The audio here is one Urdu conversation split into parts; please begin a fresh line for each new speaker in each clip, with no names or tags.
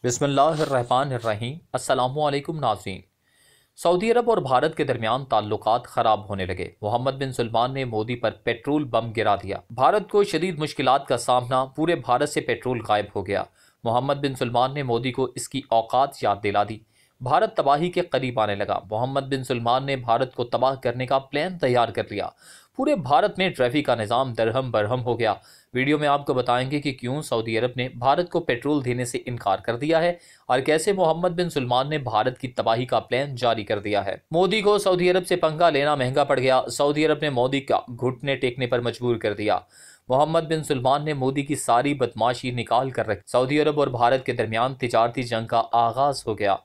بسم اللہ الرحمن الرحیم۔ السلام علیکم ناظرین۔ سعودی عرب اور بھارت کے درمیان تعلقات خراب ہونے لگے۔ محمد بن سلمان نے مودی پر پیٹرول بم گرا دیا۔ بھارت کو شدید مشکلات کا سامنا، پورے بھارت سے پیٹرول غائب ہو گیا۔ محمد بن سلمان نے مودی کو اس کی اوقات یاد دلا دی۔ بھارت تباہی کے قریب آنے لگا۔ محمد بن سلمان نے بھارت کو تباہ کرنے کا پلان تیار کر لیا۔ پورے بھارت میں ٹریفک کا نظام درہم برہم ہو گیا۔ ویڈیو میں آپ کو بتائیں گے کہ کیوں سعودی عرب نے بھارت کو پیٹرول دینے سے انکار کر دیا ہے اور کیسے محمد بن سلمان نے بھارت کی تباہی کا پلان جاری کر دیا ہے۔ مودی کو سعودی عرب سے پنگا لینا مہنگا پڑ گیا۔ سعودی عرب نے مودی کا گھٹنے ٹیکنے پر مجبور کر دیا۔ محمد بن سلمان نے مودی کی ساری بدماشی نکال کر رکھی۔ سعودی عرب اور بھارت کے درمیان تجارتی جنگ کا آغاز ہو گیا۔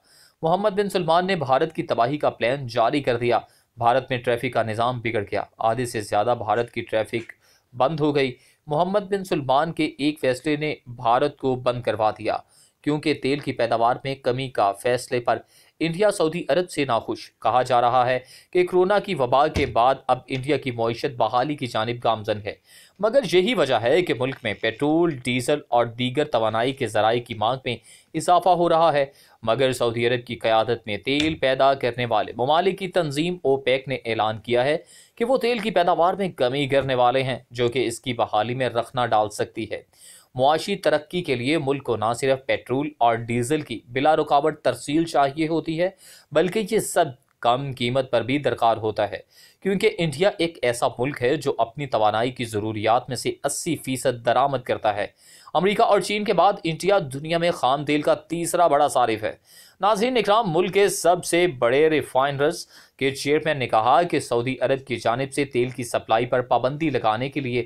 محمد بن سلمان نے بھارت کی تباہی کا پلان جاری کر دیا۔ بھارت میں ٹریفک کا نظام بگڑ گیا۔ آدھے سے زیادہ بھارت کی ٹریفک بند ہو گئی۔ محمد بن سلمان کے ایک فیصلے نے بھارت کو بند کروا دیا، کیونکہ تیل کی پیداوار میں کمی کا فیصلے پر انڈیا سعودی عرب سے ناخوش۔ کہا جا رہا ہے کہ کرونا کی وبا کے بعد اب انڈیا کی معیشت بحالی کی جانب گامزن ہے، مگر یہی وجہ ہے کہ ملک میں پیٹرول، ڈیزل اور دیگر توانائی کے ذرائع کی مانگ میں اضافہ ہو رہا ہے۔ مگر سعودی عرب کی قیادت میں تیل پیدا کرنے والے ممالک کی تنظیم اوپیک نے اعلان کیا ہے کہ وہ تیل کی پیداوار میں کمی کرنے والے ہیں، جو کہ اس کی بحالی میں رخنہ ڈال سکتی ہے۔ معاشی ترقی کے لیے ملک کو نہ صرف پیٹرول اور ڈیزل کی بلا رکاوٹ ترسیل چاہیے ہوتی ہے، بلکہ یہ سب کم قیمت پر بھی درکار ہوتا ہے، کیونکہ انڈیا ایک ایسا ملک ہے جو اپنی توانائی کی ضروریات میں سے 80% درآمد کرتا ہے۔ امریکہ اور چین کے بعد انڈیا دنیا میں خام تیل کا تیسرا بڑا صارف ہے۔ ناظرین اکرام، ملک کے سب سے بڑے ریفائنرز کے چیئرمین نے کہا کہ سعودی عرب کی جانب سے تیل کی سپلائی پر پابندی لگانے کے لیے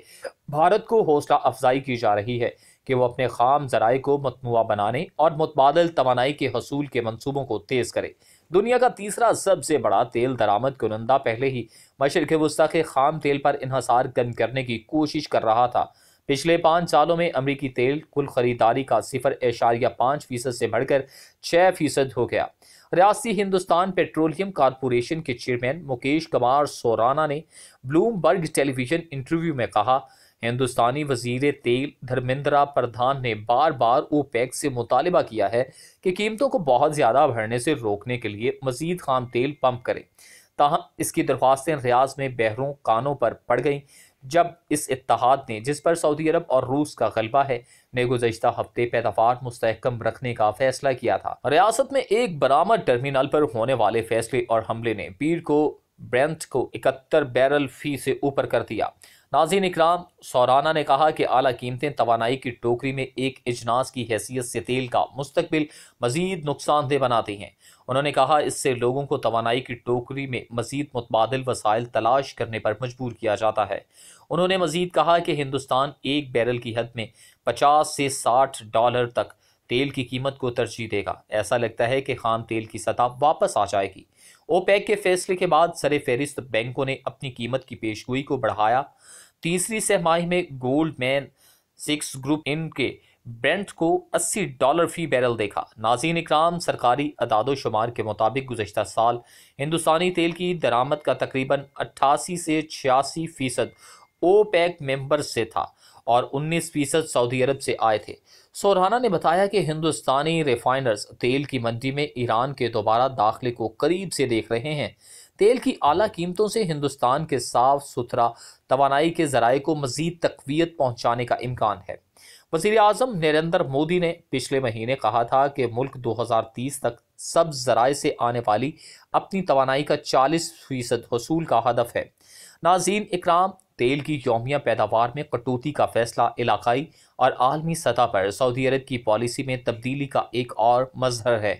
بھارت کو حوصلہ افزائی کی جا رہی ہے کہ وہ اپنے خام ذرائع کو متنوع بنانے اور متبادل توانائی کے حصول کے منصوبوں کو تیز کرے۔ دنیا کا تیسرا سب سے بڑا تیل درآمد کنندہ پہلے ہی مشرق وسطیٰ کے خام تیل پر انحصار کم کرنے کی کوشش کر رہا تھا۔ پچھلے 5 سالوں میں امریکی تیل کل خریداری کا 0.5% سے بڑھ کر 6% ہو گیا۔ ریاستی ہندوستان پیٹرولیم کارپوریشن کے چیئرمین مکیش کمار سورانا نے بلوم برگ ٹیلی ویژن انٹرویو میں کہا، ہندوستانی وزیر تیل دھرمیندرا پردھان نے بار بار اوپیک سے مطالبہ کیا ہے کہ قیمتوں کو بہت زیادہ بڑھنے سے روکنے کے لیے مزید خام تیل پمپ کرے، تاہم اس کی درخواستیں ریاض میں بحروں کانوں پر پڑ گئیں جب اس اتحاد نے، جس پر سعودی عرب اور روس کا غلبہ ہے، نے گزشتہ ہفتے پیداوار مستحکم رکھنے کا فیصلہ کیا تھا۔ ریاست میں ایک برآمد ٹرمینل پر ہونے والے فیصلے اور حملے نے پیر کو برنٹ کو 71 بیرل فی سے اوپر کر دیا۔ ناظرین اکرام، سورانا نے کہا کہ اعلیٰ قیمتیں توانائی کی ٹوکری میں ایک اجناس کی حیثیت سے تیل کا مستقبل مزید نقصان دہ بناتی ہیں۔ انہوں نے کہا اس سے لوگوں کو توانائی کی ٹوکری میں مزید متبادل وسائل تلاش کرنے پر مجبور کیا جاتا ہے۔ انہوں نے مزید کہا کہ ہندوستان ایک بیرل کی حد میں $50 سے $60 تک تیل کی قیمت کو ترجیح دے گا۔ ایسا لگتا ہے کہ خام تیل کی سطح واپس آ جائے گی۔ اوپیک کے فیصلے کے بعد سر فہرست بینکوں نے اپنی قیمت کی پیشگوئی کو بڑھایا۔ تیسری سہ ماہی میں گولڈ مین سکس گروپ ان کے برنٹ کو $80 فی بیرل دیکھا۔ ناظرین اکرام، سرکاری اعداد و شمار کے مطابق گزشتہ سال ہندوستانی تیل کی درآمد کا تقریباً 88 سے 86% اوپیک ممبر سے تھا اور 19% سعودی عرب سے آئے تھے۔ سورانا نے بتایا کہ ہندوستانی ریفائنرز تیل کی منڈی میں ایران کے دوبارہ داخلے کو قریب سے دیکھ رہے ہیں۔ تیل کی اعلیٰ قیمتوں سے ہندوستان کے صاف ستھرا توانائی کے ذرائع کو مزید تقویت پہنچانے کا امکان ہے۔ وزیر اعظم نریندر مودی نے پچھلے مہینے کہا تھا کہ ملک 2030 تک سبز ذرائع سے آنے والی اپنی توانائی کا 40% حصول کا ہدف ہے۔ ناظرین اکرام، تیل کی یومیہ پیداوار میں کٹوتی کا فیصلہ علاقائی اور عالمی سطح پر سعودی عرب کی پالیسی میں تبدیلی کا ایک اور مظہر ہے۔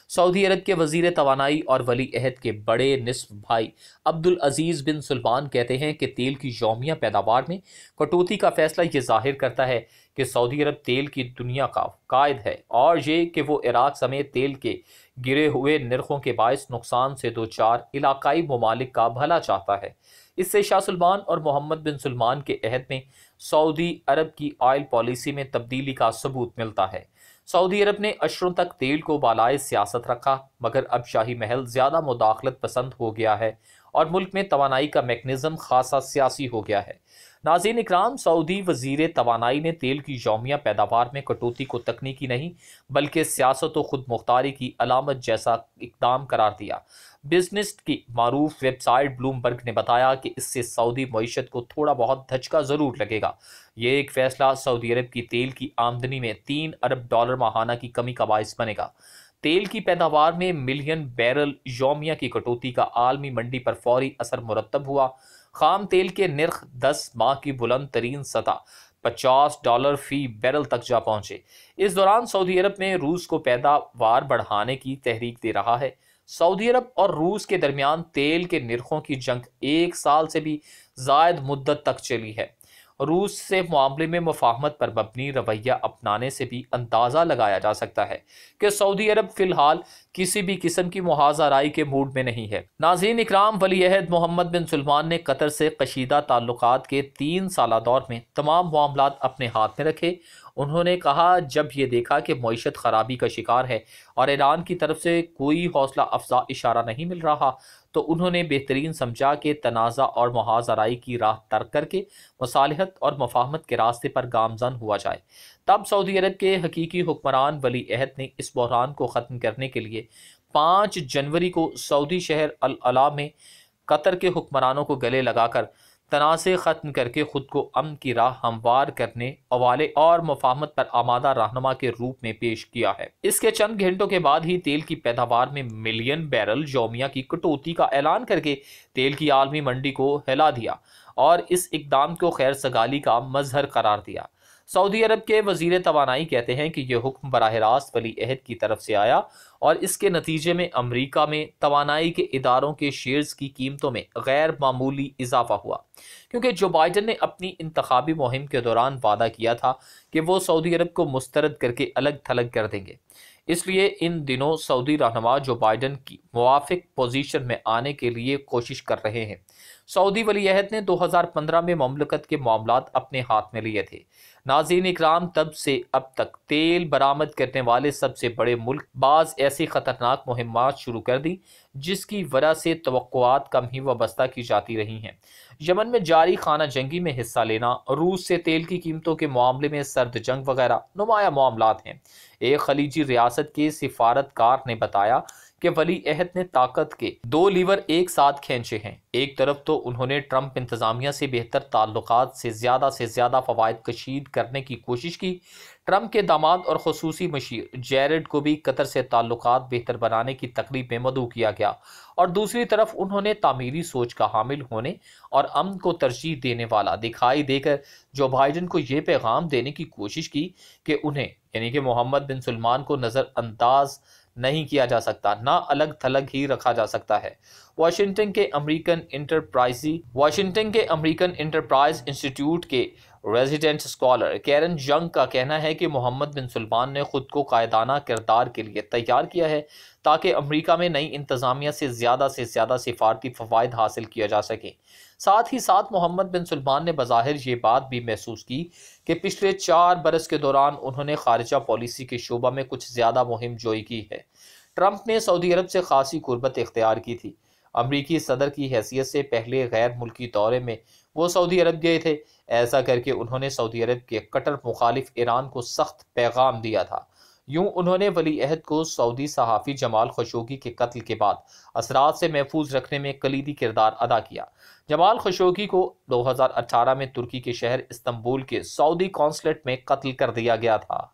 سعودی عرب کے وزیر توانائی اور ولی عہد کے بڑے نصف بھائی عبدالعزیز بن سلمان کہتے ہیں کہ تیل کی یومیہ پیداوار میں کٹوتی کا فیصلہ یہ ظاہر کرتا ہے کہ سعودی عرب تیل کی دنیا کا قائد ہے، اور یہ کہ وہ عراق سمیت تیل کے گرے ہوئے نرخوں کے باعث نقصان سے دوچار علاقائی ممالک کا بھلا چاہتا ہے۔ اس سے شاہ سلمان اور محمد بن سلمان کے عہد میں سعودی عرب کی آئل پالیسی میں تبدیلی کا ثبوت ملتا ہے۔ سعودی عرب نے اشروں تک تیل کو بالائے سیاست رکھا، مگر اب شاہی محل زیادہ مداخلت پسند ہو گیا ہے اور ملک میں توانائی کا میکنزم خاصا سیاسی ہو گیا ہے۔ ناظرین اکرام، سعودی وزیر توانائی نے تیل کی یومیہ پیداوار میں کٹوتی کو تکنیکی نہیں بلکہ سیاست و خود مختاری کی علامت جیسا اقدام قرار دیا۔ بزنس کی معروف ویب سائٹ بلومبرگ نے بتایا کہ اس سے سعودی معیشت کو تھوڑا بہت دھچکا ضرور لگے گا۔ یہ ایک فیصلہ سعودی عرب کی تیل کی آمدنی میں $3 ارب ماہانہ کی کمی کا باعث بنے گا۔ تیل کی پیداوار میں ملین بیرل یومیہ کی کٹوتی کا عالمی منڈی پر فوری اثر مرتب ہوا۔ خام تیل کے نرخ 10 ماہ کی بلند ترین سطح $50 فی بیرل تک جا پہنچے۔ اس دوران سعودی عرب میں روس کو پیداوار بڑھانے کی تحریک دے رہا ہے۔ سعودی عرب اور روس کے درمیان تیل کے نرخوں کی جنگ 1 سال سے بھی زائد مدت تک چلی ہے۔ روس سے معاملے میں مفاہمت پر مبنی رویہ اپنانے سے بھی اندازہ لگایا جا سکتا ہے کہ سعودی عرب فی الحال کسی بھی قسم کی محاذہ رائی کے موڈ میں نہیں ہے۔ ناظرین اکرام، ولی عہد محمد بن سلمان نے قطر سے کشیدہ تعلقات کے 3 سالہ دور میں تمام معاملات اپنے ہاتھ میں رکھے۔ انہوں نے کہا، جب یہ دیکھا کہ معیشت خرابی کا شکار ہے اور ایران کی طرف سے کوئی حوصلہ افزا اشارہ نہیں مل رہا، تو انہوں نے بہترین سمجھا کہ تنازع اور محاذ آرائی کی راہ ترک کر کے مصالحت اور مفاہمت کے راستے پر گامزن ہوا جائے۔ تب سعودی عرب کے حقیقی حکمران ولی عہد نے اس بحران کو ختم کرنے کے لیے 5 جنوری کو سعودی شہر العلا میں قطر کے حکمرانوں کو گلے لگا کر تنازع ختم کر کے خود کو امن کی راہ ہموار کرنے والے اور مفاہمت پر آمادہ رہنما کے روپ میں پیش کیا ہے۔ اس کے چند گھنٹوں کے بعد ہی تیل کی پیداوار میں ملین بیرل یومیہ کی کٹوتی کا اعلان کر کے تیل کی عالمی منڈی کو ہلا دیا اور اس اقدام کو خیر سگالی کا مظہر قرار دیا۔ سعودی عرب کے وزیر توانائی کہتے ہیں کہ یہ حکم براہ راست ولی عہد کی طرف سے آیا اور اس کے نتیجے میں امریکہ میں توانائی کے اداروں کے شیئرز کی قیمتوں میں غیر معمولی اضافہ ہوا، کیونکہ جو بائیڈن نے اپنی انتخابی مہم کے دوران وعدہ کیا تھا کہ وہ سعودی عرب کو مسترد کر کے الگ تھلگ کر دیں گے۔ اس لیے ان دنوں سعودی رہنما جو بائیڈن کی موافق پوزیشن میں آنے کے لیے کوشش کر رہے ہیں۔ سعودی ولی عہد نے 2015 میں مملکت کے معاملات اپنے ہاتھ میں لیے تھے۔ ناظرین اکرام، تب سے اب تک تیل برآمد کرنے والے سب سے بڑے ملک بعض ایسی خطرناک مہمات شروع کر دی جس کی وجہ سے توقعات کم ہی وابستہ کی جاتی رہی ہیں۔ یمن میں جاری خانہ جنگی میں حصہ لینا، روس سے تیل کی قیمتوں کے معاملے میں سرد جنگ وغیرہ نمایاں معاملات ہیں۔ ایک خلیجی ریاست کے سفارتکار نے بتایا کہ ولی عہد نے طاقت کے 2 لیور ایک ساتھ کھینچے ہیں۔ ایک طرف تو انہوں نے ٹرمپ انتظامیہ سے بہتر تعلقات سے زیادہ فوائد کشید کرنے کی کوشش کی۔ ٹرمپ کے داماد اور خصوصی مشیر جیرڈ کو بھی قطر سے تعلقات بہتر بنانے کی تقریب میں مدعو کیا گیا، اور دوسری طرف انہوں نے تعمیری سوچ کا حامل ہونے اور امن کو ترجیح دینے والا دکھائی دے کر جو بائیڈن کو یہ پیغام دینے کی کوشش کی کہ انہیں یعنی کہ محمد بن سلمان کو نظر انداز نہیں کیا جا سکتا، نہ الگ تھلگ ہی رکھا جا سکتا ہے۔ واشنگٹن کے امریکن انٹرپرائز انسٹیٹیوٹ کے ریزیڈنٹ اسکالر کیرن جنگ کا کہنا ہے کہ محمد بن سلمان نے خود کو قائدانہ کردار کے لیے تیار کیا ہے تاکہ امریکہ میں نئی انتظامیہ سے زیادہ سفارتی فوائد حاصل کیا جا سکیں۔ ساتھ ہی ساتھ محمد بن سلمان نے بظاہر یہ بات بھی محسوس کی کہ پچھلے 4 برس کے دوران انہوں نے خارجہ پالیسی کے شعبہ میں کچھ زیادہ مہم جوئی کی ہے۔ ٹرمپ نے سعودی عرب سے خاصی قربت اختیار کی تھی۔ امریکی صدر کی حیثیت سے پہلے غیر ملکی دورے میں وہ سعودی عرب گئے تھے۔ ایسا کر کے انہوں نے سعودی عرب کے کٹر مخالف ایران کو سخت پیغام دیا تھا۔ یوں انہوں نے ولی عہد کو سعودی صحافی جمال خشوگی کے قتل کے بعد اثرات سے محفوظ رکھنے میں کلیدی کردار ادا کیا۔ جمال خشوگی کو 2018 میں ترکی کے شہر استنبول کے سعودی قونصلیٹ میں قتل کر دیا گیا تھا۔